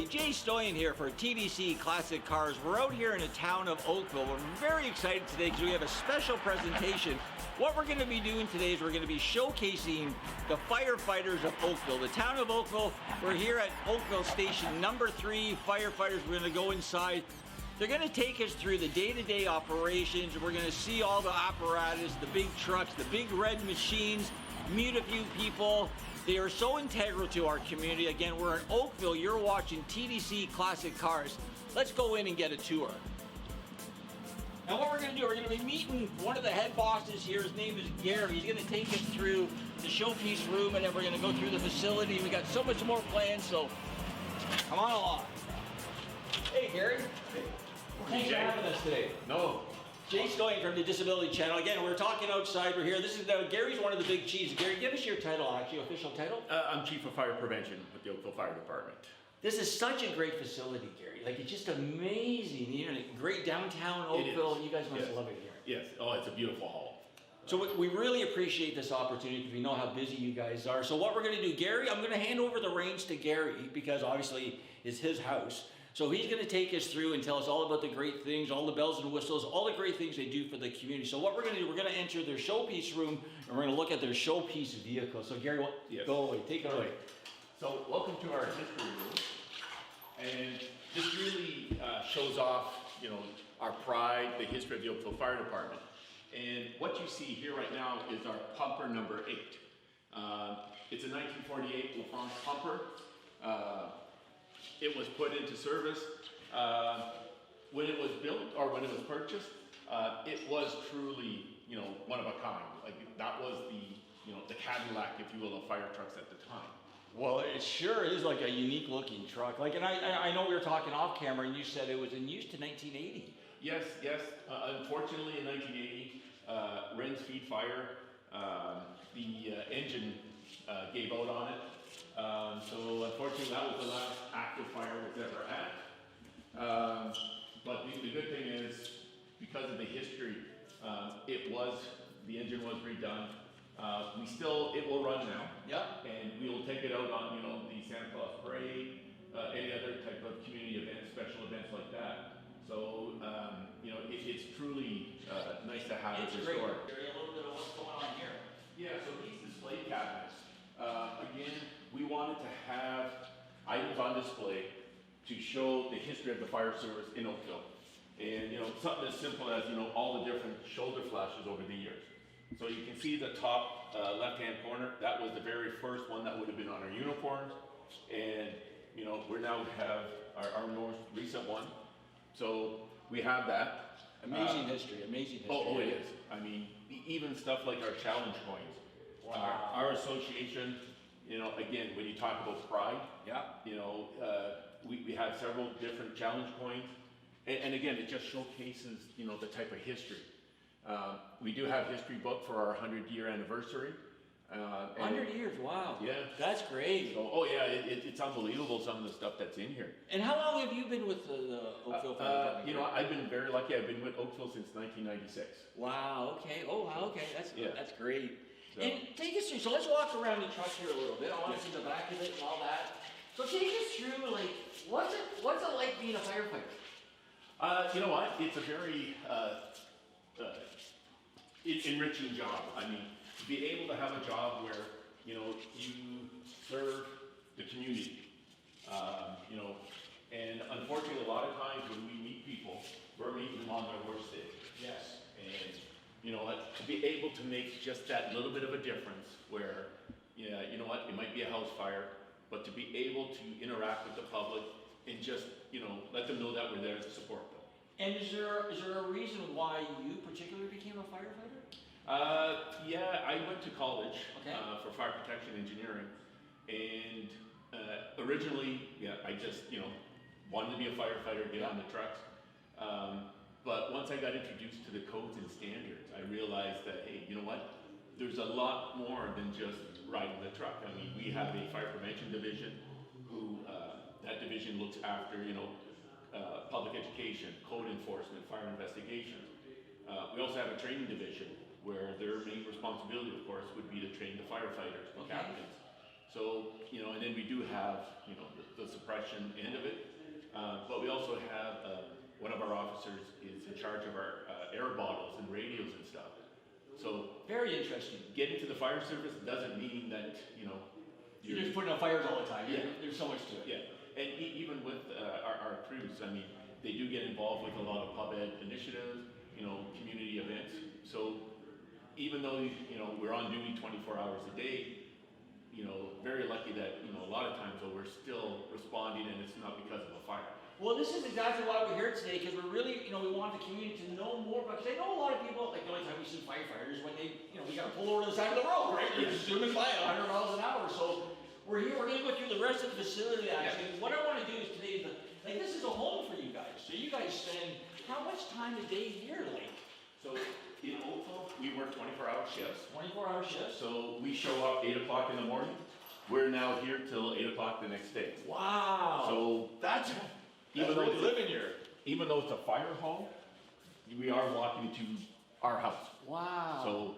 Jay Stoyan here for TDC Classic Cars. We're out here in the town of Oakville. We're very excited today because we have a special presentation. What we're going to be doing today is we're going to be showcasing the firefighters of Oakville. The town of Oakville, we're here at Oakville Station number 3, firefighters. We're going to go inside. They're going to take us through the day-to-day operations. We're going to see all the apparatus, the big trucks, the big red machines, meet a few people. They are so integral to our community. Again, we're in Oakville. You're watching TDC Classic Cars. Let's go in and get a tour. Now what we're going to do, we're going to be meeting one of the head bosses here. His name is Gary. He's going to take us through the showpiece room, and then we're going to go through the facility. We got so much more planned, so come on along. Hey, Gary. Hey. Thanks for having us today. No. Jay Stoyan from the Disability Channel. Again, we're talking outside. We're here. This is Gary's one of the big chiefs. Gary, give us your title, actually, official title. I'm Chief of Fire Prevention with the Oakville Fire Department. This is such a great facility, Gary. Like, it's just amazing. You know, great downtown Oakville. You guys must love it here. Yes. Oh, it's a beautiful hall. So we really appreciate this opportunity because we know how busy you guys are. So what we're going to do, Gary, I'm going to hand over the reins to Gary because obviously it's his house. So he's going to take us through and tell us all about the great things, all the bells and whistles, all the great things they do for the community. So what we're going to do, we're going to enter their showpiece room and we're going to look at their showpiece vehicle. So Gary, go away, take it away. So welcome to our history room. And this really shows off, you know, our pride, the history of the Oakville Fire Department. And what you see here right now is our pumper number 8. It's a 1948 LaFrance pumper. It was put into service when it was built or when it was purchased. It was truly, you know, one of a kind. Like that was the, you know, the Cadillac, if you will, of fire trucks at the time. Well, it sure is like a unique looking truck. Like, and I know we were talking off camera, and you said it was in use to 1980. Yes. Unfortunately, in 1980, Wren's feed fire, the engine gave out on it. So unfortunately, that was the last active fire was ever at. But the good thing is, because of the history, the engine was redone. It will run now. Yep. And we will take it out on, you know, the Santa Claus parade, any other type of community events, special events like that. So, you know, it's truly nice to have it restored. It's great. A little bit of what's going on here. Yeah, so these display cabinets. Again, we wanted to have items on display to show the history of the fire service in Oakville. And, you know, something as simple as, you know, all the different shoulder flashes over the years. So you can see the top left-hand corner. That was the very first one that would have been on our uniforms. And, you know, we now have our most recent one. So we have that. Amazing history, amazing history. Oh, it is. I mean, even stuff like our challenge coins. Wow. Our association, you know, again, when you talk about pride, you know, we have several different challenge coins. And again, it just showcases, you know, the type of history. We do have history book for our 100-year anniversary. 100 years, wow. Yeah. That's great. So, it's unbelievable, some of the stuff that's in here. And how long have you been with the Oakville Fire Department? You know, I've been very lucky. I've been with Oakville since 1996. Wow, okay. Oh, wow, okay. That's great. So. And take us through, so let's walk around the truck here a little bit. I want to see the back of it and all that. So take us through, like, what's it like being a firefighter? You know what? It's a very enriching job. I mean, to be able to have a job where, you know, you serve the community, you know, and unfortunately a lot of times when we meet people, we're meeting them on their worst day. Yes. And, you know, to be able to make just that little bit of a difference where, yeah, you know what, it might be a house fire, but to be able to interact with the public and just, you know, let them know that we're there to support them. And is there a reason why you particularly became a firefighter? Yeah, I went to college for fire protection engineering, and originally, I just, you know, wanted to be a firefighter, get on the trucks. But once I got introduced to the codes and standards, I realized that, hey, you know what? There's a lot more than just riding the truck. I mean, we have a fire prevention division who, that division looks after, you know, public education, code enforcement, fire investigations. We also have a training division where their main responsibility, of course, would be to train the firefighters, the captains. So, you know, and then we do have, you know, the the suppression end of it. But we also have, one of our officers is in charge of our air bottles and radios and stuff. So Very interesting. getting to the fire service doesn't mean that, You're just putting out fires all the time. Yeah. There's so much to it. Yeah, and even with our crews, I mean, they do get involved with a lot of pub ed initiatives, community events. So even though, we're on duty 24 hours a day, very lucky that, a lot of times though, we're still responding and it's not because of a fire. Well, this is exactly why we're here today, because we're really, we want the community to know more about, because I know a lot of people, like the only time we see firefighters when they, we gotta pull over to the side of the road, right? They're zooming by at 100 miles an hour. So we're here, we're gonna go through the rest of the facility actually. What I wanna do is today, this is a home for you guys. So you guys spend how much time a day here, like? So in Oakville, we work 24-hour shifts. 24-hour shifts? So we show up 8 o'clock in the morning. We're now here till 8 o'clock the next day. Wow. So that's even though really it's living here. Even though it's a fire hall, we are walking to our house. Wow. So,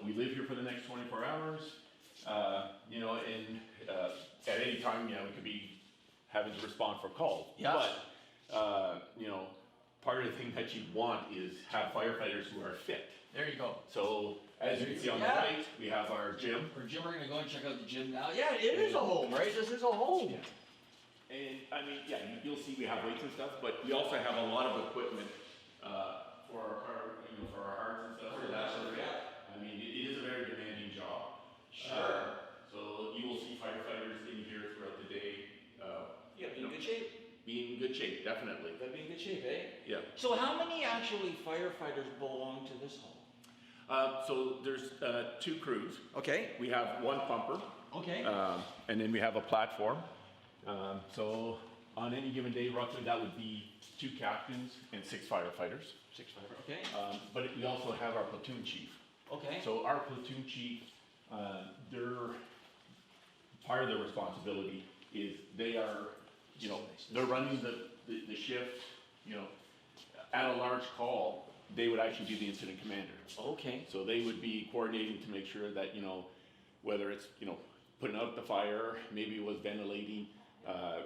we live here for the next 24 hours, and at any time, we could be having to respond for calls. Yeah. But, part of the thing that you want is have firefighters who are fit. There you go. So, as you can see on the right, we have our gym. Our gym, we're gonna go and check out the gym now. Yeah, it is a home, right? This is a home. Yeah. And I mean, you'll see we have weights and stuff, but we also have a lot of equipment for our hearts and stuff. I mean, it is a very demanding job. Sure. So you will see firefighters in here throughout the day. Being in good shape. Being in good shape, definitely. Gotta be in good shape, eh? Yeah. So how many actually firefighters belong to this home? So there's 2 crews. Okay. We have 1 pumper. Okay. And then we have a platform. So on any given day, roughly that would be 2 captains and 6 firefighters. 6 firefighters. Okay. But we also have our platoon chief. Okay. So our platoon chief, part of their responsibility is they are, they're running the shift, at a large call, they would actually be the incident commander. Okay. So they would be coordinating to make sure that, whether it's, putting out the fire, maybe it was ventilating,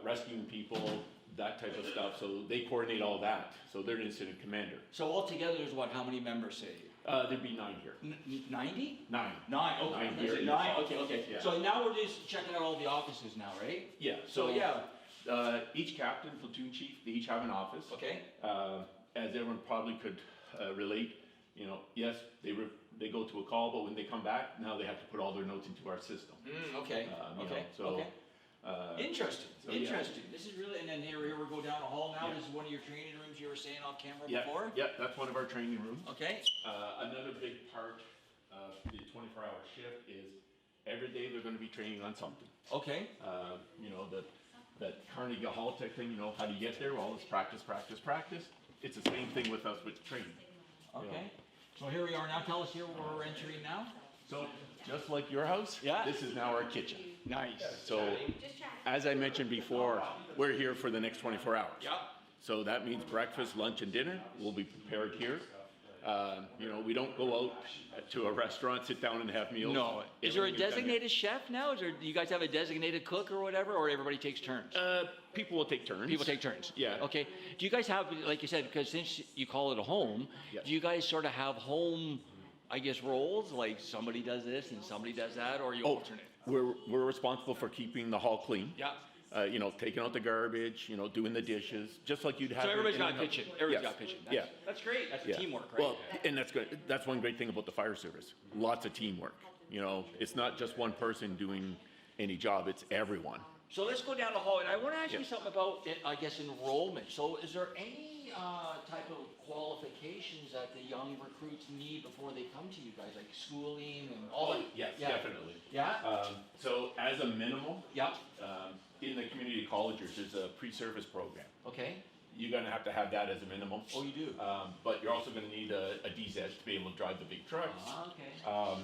rescuing people, that type of stuff. So they coordinate all that. So they're an incident commander. So altogether, there's what? How many members say? There'd be 9 here. 90? 9. 9. Okay. 9 here. 9. Okay. Yeah. So now we're just checking out all the offices now, right? Yeah. So yeah. Each captain, platoon chief, they each have an office. Okay. As everyone probably could relate, yes, they go to a call, but when they come back, now they have to put all their notes into our system. Okay. So. Interesting. So, Interesting. This is really, and then here we go down the hall now. This is one of your training rooms you were saying off camera before. Yeah, that's one of our training rooms. Okay. Another big part of the 24-hour shift is every day they're going to be training on something. Okay. That Carnegie Hall tech thing, how do you get there? Well, it's practice. It's the same thing with us with training. Okay. So here we are now. Tell us here where we're entering now. So just like your house, this is now our kitchen. Nice. So as I mentioned before, we're here for the next 24 hours. Yeah. So that means breakfast, lunch, and dinner will be prepared here. We don't go out to a restaurant, sit down and have meals. No. Is there a designated chef now? Do you guys have a designated cook or whatever, or everybody takes turns? People will take turns. People take turns. Yeah. Okay. Do you guys have, like you said, because since you call it a home, Yes. do you guys sort of have home, I guess, roles? Like somebody does this and somebody does that, or you alternate? We're responsible for keeping the hall clean. Yeah. Taking out the garbage, doing the dishes, just like you'd have. So everybody's got in pitching. Everybody's Yes. got pitching. Yeah. That's great. That's teamwork, right? Well, and that's good. That's one great thing about the fire service. Lots of teamwork. It's not just one person doing any job. It's everyone. So let's go down the hall, and I want to ask you something about, I guess, enrollment. So is there any type of qualifications that the young recruits need before they come to you guys, like schooling and all that? Yes, Yeah. definitely. Yeah? So as a minimum, Yeah. in the community colleges, there's a pre-service program. Okay. You're going to have that as a minimum. Oh, you do? But you're also going to need a DZ to be able to drive the big trucks. Okay.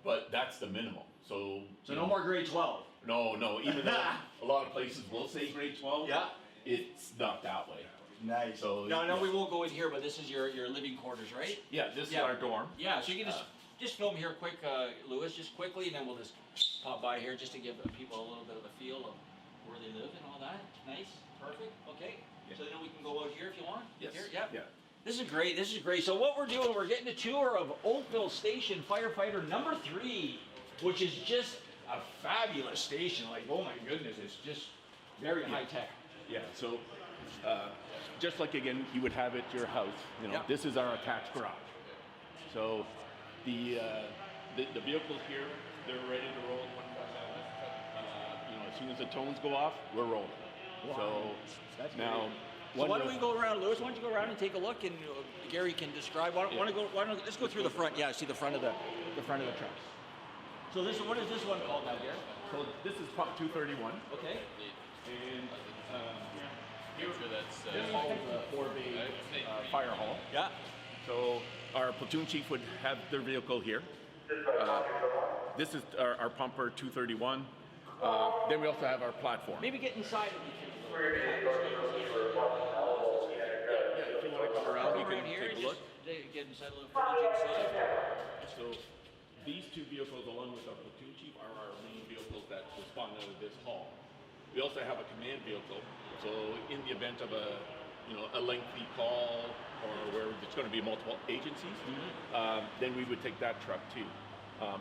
But that's the minimum. So No more grade 12. No, even though a lot of places will say grade 12, Yeah. it's not that way. Nice. So No, we won't go in here, but this is your living quarters, right? Yeah, this is our dorm. Yeah, so you can just film here quick, Louis, just quickly, and then we'll just pop by here just to give people a little bit of a feel of where they live and all that. Nice, perfect, okay. Yeah. So then we can go out here if you want? Yes. Here, yep. Yeah. This is great, this is great. So what we're doing, we're getting a tour of Oakville Station Firefighter number 3, which is just a fabulous station. Like, oh my goodness, it's just very high tech. Yeah, so just like again, you would have at your house, you know, Yep. this is our attached garage. So the vehicles here, they're ready to roll 24/7. You know, as soon as the tones go off, we're rolling. Wow. So That's now, So why don't we go around, Lewis? Why don't you go around and take a look, and Gary can describe. Why don't let's go through the front. Yeah, see the front of the truck. So what is this one called now, Gary? So this is pump 231, Okay. and here this hall is a 4-bay fire hall. Yeah. So our platoon chief would have their vehicle here. This is our pumper 231. Then we also have our platform. Maybe get inside of it. Yeah, if you want to come around, we can take a look. Get inside a little footage inside. So these two vehicles, along with our platoon chief, are our main vehicles that respond out of this hall. We also have a command vehicle. So in the event of a lengthy call or where it's going to be multiple agencies, then we would take that truck too.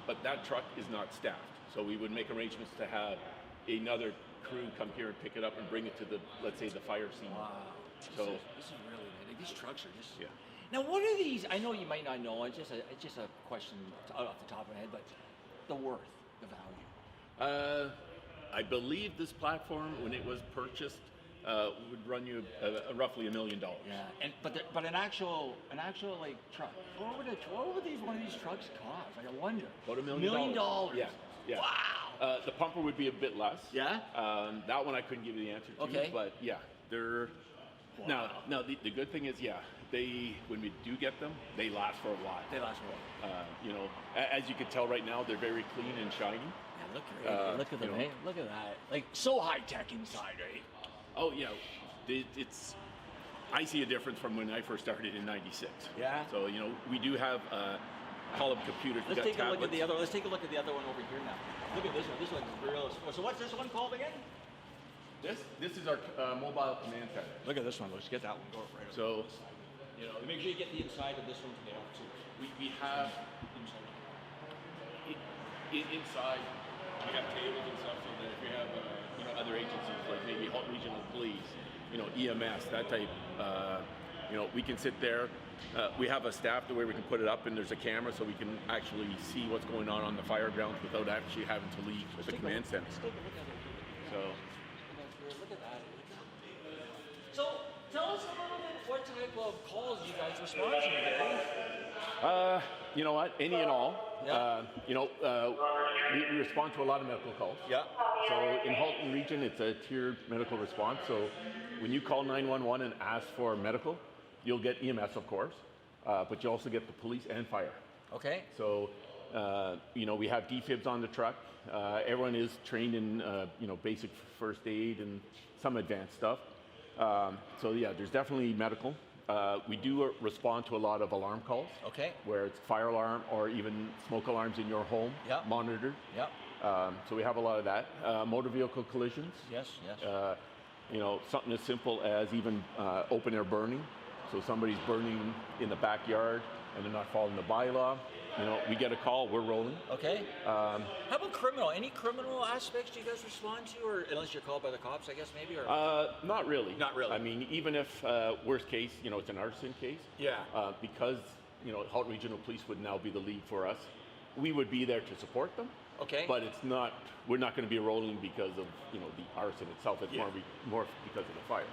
But that truck is not staffed. So we would make arrangements to have another crew come here and pick it up and bring it to let's say the fire scene. Wow. So This is really good. Like, these trucks are just. yeah. Now, what are these? I know you might not know. It's just a question off the top of my head, but the worth, the value. I believe this platform, when it was purchased, would run you roughly $1 million. Yeah, but an actual like truck. What would one of these trucks cost? Like, I wonder. About $1 million. $1 million. Yeah. Yeah. Wow. The pumper would be a bit less. Yeah. That one I couldn't give you the answer to. Okay. But yeah, they're. Wow. Now the good thing is, when we do get them, they last for a while. They last for a while. You know, as you can tell right now, they're very clean and shiny. Yeah, look great. Look at them. Hey, look at that. Like, so high tech inside, right? Oh yeah, it's. I see a difference from when I first started in '96. Yeah. So you know, we do have column computers. Let's take a look at the other. Let's take a look at the other one over here now. Look at this one. This one's real. So what's this one called again? This is our mobile command center. Look at this one. Let's get that one. Go right. So, You know, make sure you get the inside of this one today too. we have inside we have tables and stuff so that if you have other agencies like maybe Halton Regional Police, EMS, that type, we can sit there. We have a staff the way we can put it up, and there's a camera so we can actually see what's going on the fire grounds without actually having to leave the command center. Let's take a look at it. So. Look at that. So tell us a little bit what type of calls you guys respond to, Gary. You know what? Any and all. Yeah. We respond to a lot of medical calls. Yeah. So in Halton Region, it's a tiered medical response. So when you call 911 and ask for medical, you'll get EMS, of course, but you also get the police and fire. Okay. So, we have defibs on the truck. Everyone is trained in, basic first aid and some advanced stuff. So yeah, there's definitely medical. We do respond to a lot of alarm calls. Okay. Where it's fire alarm or even smoke alarms in your home, monitored. Yep. So we have a lot of that. Motor vehicle collisions. Yes. Something as simple as even open air burning. So somebody's burning in the backyard and they're not following the bylaw. We get a call, we're rolling. Okay. How about criminal? Any criminal aspects do you guys respond to, or unless you're called by the cops, I guess maybe? Or not really. Not really. I mean, even if worst case, it's an arson case. Yeah. Because Halton Regional Police would now be the lead for us. We would be there to support them. Okay. But it's not. We're not going to be rolling because of the arson itself. It's more because of the fire.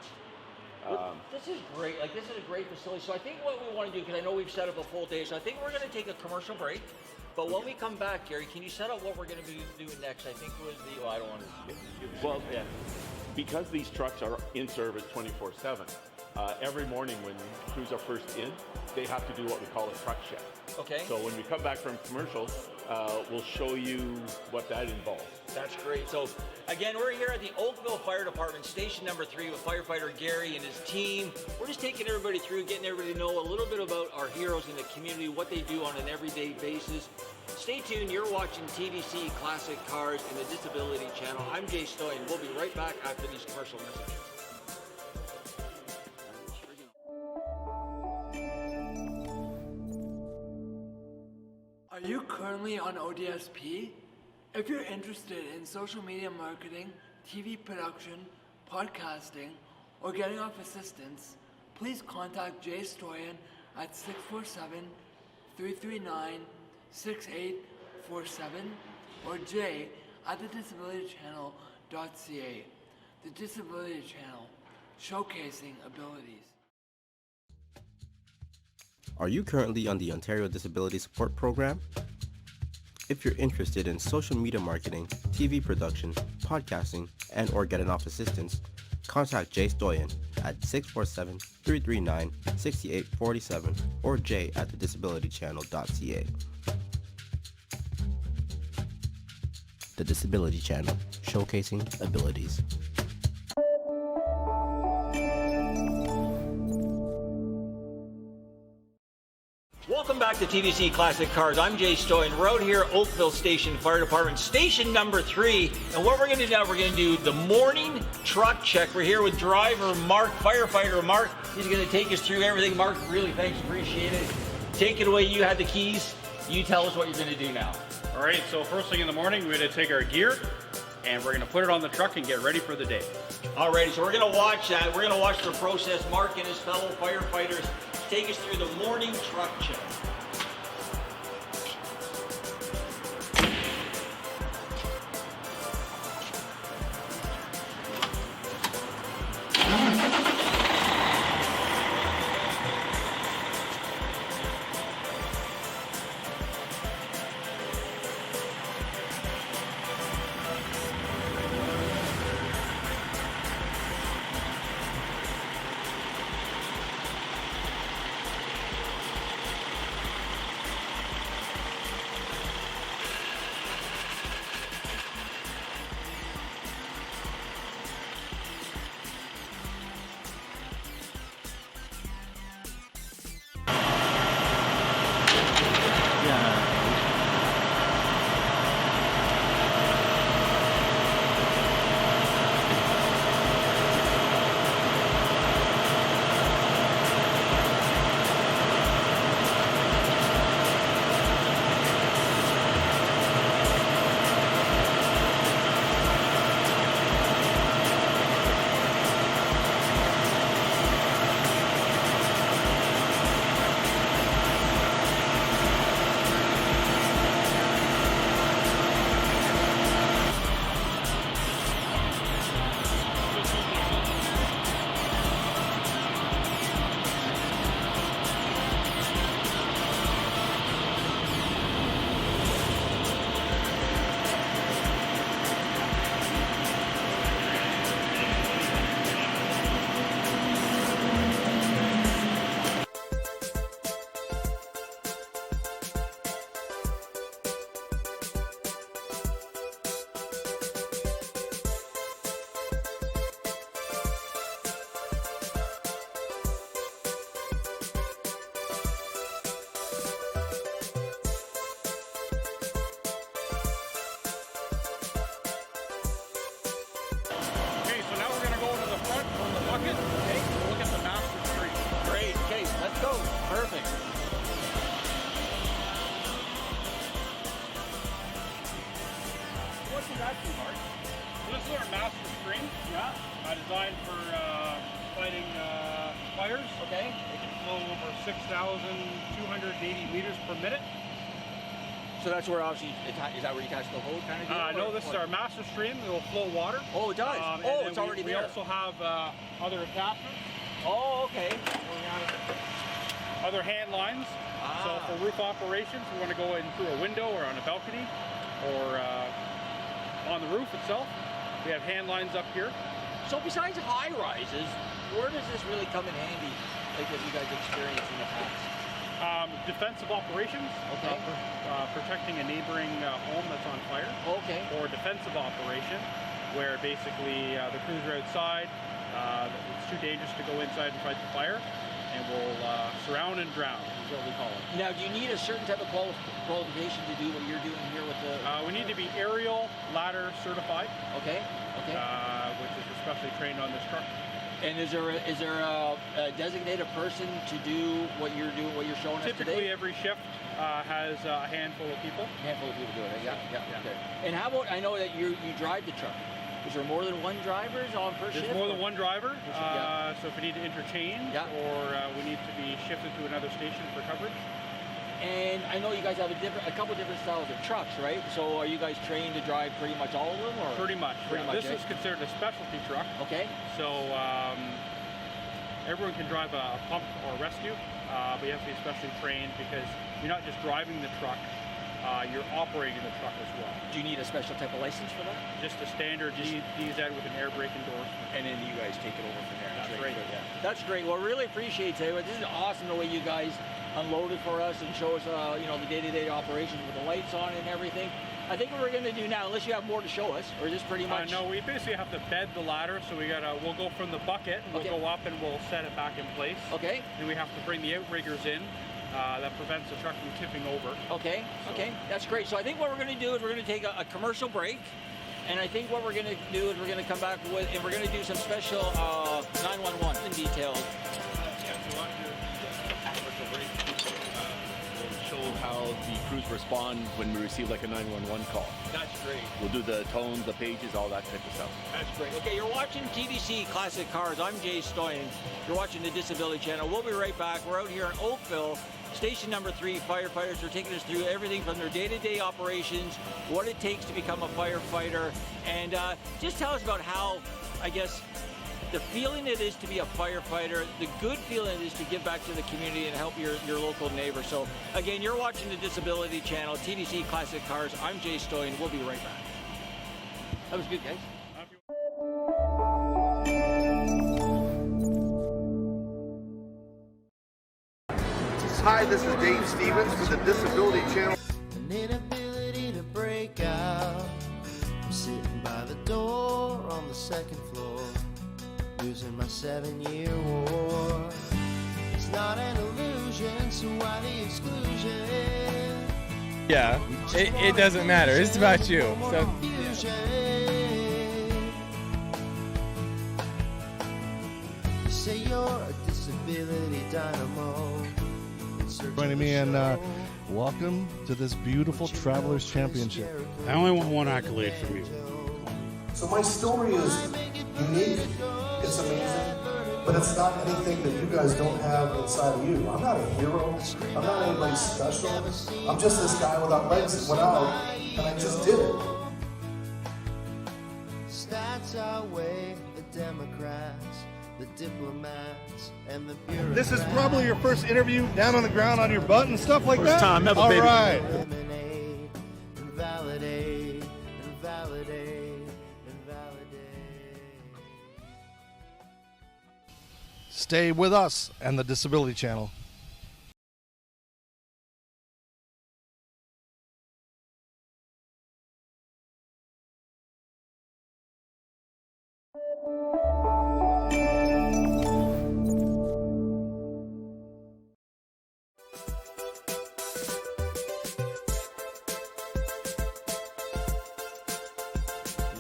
This is great. Like, this is a great facility. So I think what we want to do, because I know we've set up a full day, so I think we're going to take a commercial break. But when we come back, Gary, can you set up what we're going to be doing next? I think was I don't want to. Well, yeah. Because these trucks are in service 24/7. Every morning when crews are first in, they have to do what we call a truck check. Okay. So when we come back from commercial, we'll show you what that involves. That's great. So again, we're here at the Oakville Fire Department, station number 3 with firefighter Gary and his team. We're just taking everybody through, getting everybody to know a little bit about our heroes in the community, what they do on an everyday basis. Stay tuned. You're watching TDC Classic Cars and the Disability Channel. I'm Jay Stoyan. We'll be right back after these commercial messages. Are you currently on ODSP? If you're interested in social media marketing, TV production, podcasting, or getting off assistance, please contact Jay Stoyan at 647-339-6847 or Jay at thedisabilitychannel.ca. The Disability Channel, showcasing abilities. Are you currently on the Ontario Disability Support Program? If you're interested in social media marketing, TV production, podcasting, and or getting off assistance, contact Jay Stoyan at 647-339-6847 or Jay at thedisabilitychannel.ca. The Disability Channel, showcasing abilities. Welcome back to TDC Classic Cars. I'm Jay Stoyan. We're out here at Oakville Station Fire Department, station number 3. And what we're going to do now, we're going to do the morning truck check. We're here with driver Mark, firefighter Mark. He's going to take us through everything. Mark, really thanks, appreciate it. Take it away. You had the keys. You tell us what you're going to do now. All right, so first thing in the morning, we're going to take our gear and we're going to put it on the truck and get ready for the day. All right, so we're going to watch that. We're going to watch the process. Mark and his fellow firefighters take us through the morning truck check. bucket. Okay, we'll look at the master stream. Great. Okay, let's go. Perfect. What does that do, Mark? So this is our master stream. Yeah. Designed for fighting fires. Okay. It can flow over 6,280 liters per minute. So that's where obviously, is that where you attach the hose kind of deal? No, this is our master stream. It will flow water. Oh, it does? Oh, it's already there. We also have other attachments. Oh, okay. Other hand lines. So for roof operations, we want to go in through a window or on a balcony or on the roof itself. We have hand lines up here. So besides high rises, where does this really come in handy, like as you guys experienced in the past? Defensive operations, okay. Protecting a neighboring home that's on fire. Okay. Or defensive operation, where basically the crews are outside, it's too dangerous to go inside and fight the fire, and we'll surround and drown, is what we call it. Now, do you need a certain type of qualification to do what you're doing here with the... We need to be aerial ladder certified. Okay. Which is especially trained on this truck. And is there a designated person to do what you're doing, what you're showing us today? Typically, every shift has a handful of people. Doing it. Yeah. Okay. And how about, I know that you drive the truck. Is there more than one driver on per shift? There's more than one driver. Yeah. So if we need to interchange, or we need to be shifted to another station for coverage. And I know you guys have a couple different styles of trucks, right? So are you guys trained to drive pretty much all of them? Or? Pretty much. This is considered a specialty truck. Okay. So everyone can drive a pump or a rescue, but you have to be specially trained because you're not just driving the truck, you're operating the truck as well. Do you need a special type of license for that? Just a standard DZ with an air brake endorsement. And then you guys take it over from there. That's right. Yeah. That's great. Well, really appreciate it. This is awesome the way you guys unloaded for us and show us, the day-to-day operations with the lights on and everything. I think what we're going to do now, unless you have more to show us, or is this pretty much? No, we basically have to bed the ladder, so we'll go from the bucket, and we'll go up and we'll set it back in place. Okay. Then we have to bring the outriggers in. That prevents the truck from tipping over. Okay, that's great. So I think what we're going to do is we're going to take a commercial break, and I think what we're going to do is we're going to come back with, and we're going to do some special 911 in details. How the crews respond when we receive like a 911 call. That's great. We'll do the tones, the pages, all that type of stuff. That's great. Okay, you're watching TDC Classic Cars. I'm Jay Stoyan. You're watching the Disability Channel. We'll be right back. We're out here in Oakville, station number 3. Firefighters are taking us through everything from their day-to-day operations, what it takes to become a firefighter, and just tell us about how, I guess, the feeling it is to be a firefighter, the good feeling it is to give back to the community and help your local neighbor. So again, you're watching the Disability Channel, TDC Classic Cars. I'm Jay Stoyan. We'll be right back. That was good, guys. Hi, this is Dave Stevens with the Disability Channel. An inability to break out. I'm sitting by the door on the second floor, losing my 7-year war. It's not an illusion, so why the exclusion? Yeah, it doesn't matter. It's about you. So, You say you're a disability dynamo. Joining me, and welcome to this beautiful Travelers Championship. I only want one accolade from you. So my story is unique, it's amazing, but it's not anything that you guys don't have inside of you. I'm not a hero, I'm not anybody special. I'm just this guy without legs that went out, and I just did it. Stats outweigh the Democrats, the diplomats, and the bureaucrats. This is probably your first interview down on the ground on your butt and stuff like that? First time ever, All baby. right. Eliminate and validate and validate and validate. Stay with us and the Disability Channel.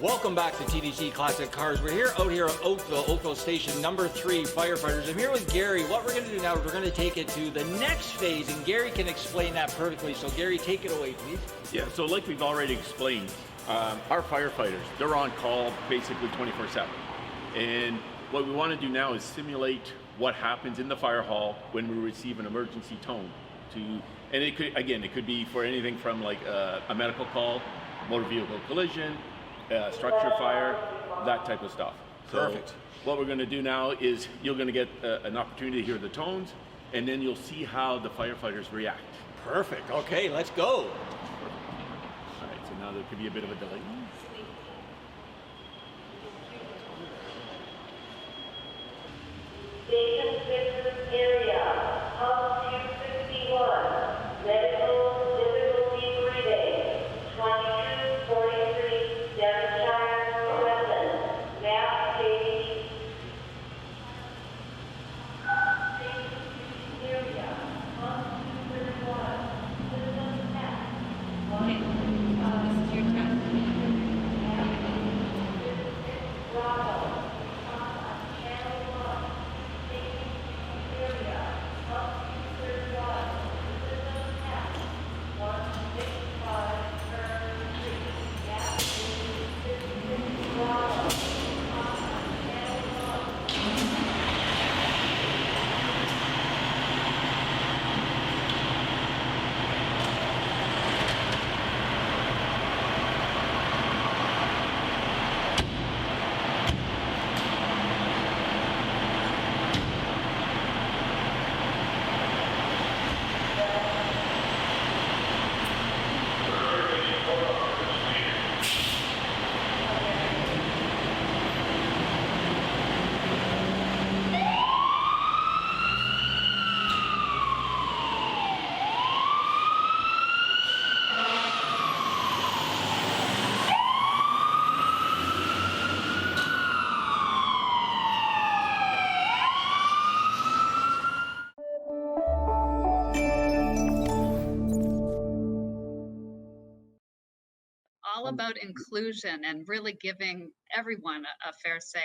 Welcome back to TDC Classic Cars. We're out here at Oakville Station number 3, Firefighters. I'm here with Gary. What we're going to do now is we're going to take it to the next phase, and Gary can explain that perfectly. So Gary, take it away, please. Yeah, so like we've already explained, our firefighters, they're on call basically 24/7. And what we want to do now is simulate what happens in the fire hall when we receive an emergency tone. And it could be for anything from like a medical call, motor vehicle collision, structure fire, that type of stuff. Perfect. So what we're going to do now is you're going to get an opportunity to hear the tones, and then you'll see how the firefighters react. Perfect. Okay, let's go. All right, so now there could be a bit of a delay. Station 6 area, pump 261, medical difficulty breathing, 2243, Devonshire, Weston, map page. about inclusion and really giving everyone a fair say.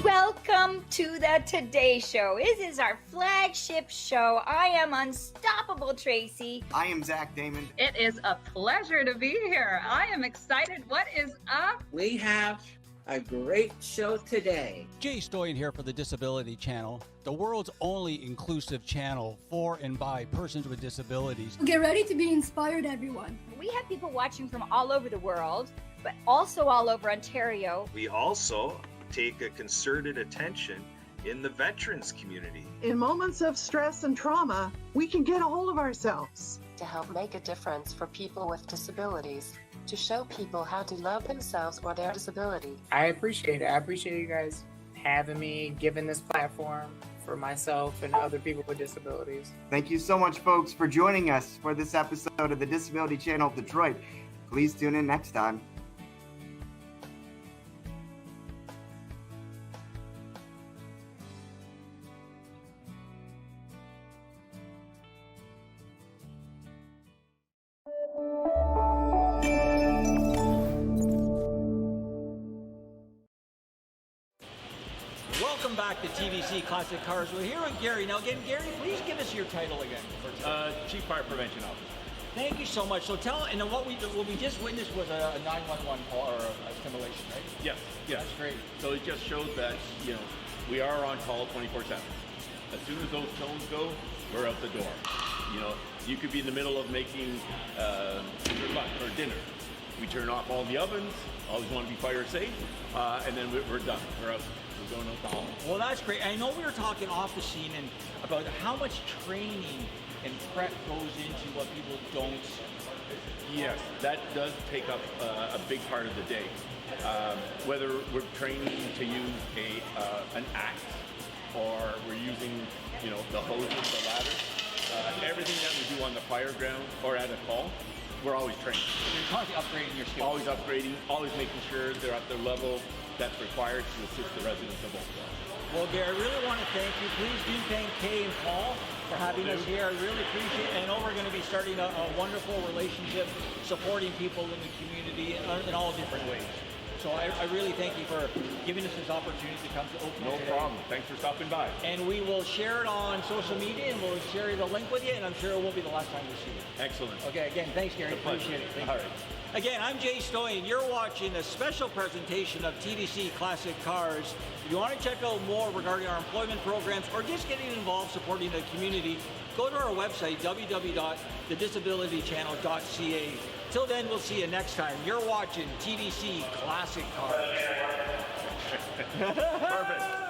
Welcome to the Today Show. This is our flagship show. I am Unstoppable Tracy. I am Zach Damon. It is a pleasure to be here. I am excited. What is up? We have a great show today. Jay Stoyan here for the Disability Channel, the world's only inclusive channel for and by persons with disabilities. Get ready to be inspired, everyone. We have people watching from all over the world, but also all over Ontario. We also take a concerted attention in the veterans community. In moments of stress and trauma, we can get a hold of ourselves. To help make a difference for people with disabilities, to show people how to love themselves or their disability. I appreciate it. I appreciate you guys having me, giving this platform for myself and other people with disabilities. Thank you so much, folks, for joining us for this episode of the Disability Channel of Detroit. Please tune in next time. Welcome back to TDC Classic Cars. We're here with Gary. Now again, Gary, please give us your title again. Chief Fire Prevention Officer. Thank you so much. So tell, and then what we just witnessed was a 911 call or a simulation, right? Yes, yes. That's great. So it just showed that, we are on call 24/7. As soon as those tones go, we're out the door. You could be in the middle of making your lunch or dinner. We turn off all the ovens, always want to be fire safe, and then we're done. We're out. We're going out the hall. Well, that's great. I know we were talking off the scene and about how much training and prep goes into what people don't. Yes, that does take up a big part of the day. Whether we're training to use an axe or we're using, the hoses, the ladders, everything that we do on the fire ground or at a call, we're always training. You're constantly upgrading your skills. Always upgrading, always making sure they're at the level that's required to assist the residents of Oakville. Well, Gary, I really want to thank you. Please do thank Kay and Paul for having us here. I really appreciate it. I know we're going to be starting a wonderful relationship, supporting people in the community in all different ways. So I really thank you for giving us this opportunity to come to Oakville. No problem. Thanks for stopping by. And we will share it on social media, and we'll share the link with you, and I'm sure it won't be the last time we see you. Excellent. Okay, again, thanks, Gary. Appreciate it. Thank you. All right. Again, I'm Jay Stoyan. You're watching a special presentation of TDC Classic Cars. If you want to check out more regarding our employment programs or just getting involved supporting the community, go to our website, www.thedisabilitychannel.ca. Till then, we'll see you next time. You're watching TDC Classic Cars. Perfect.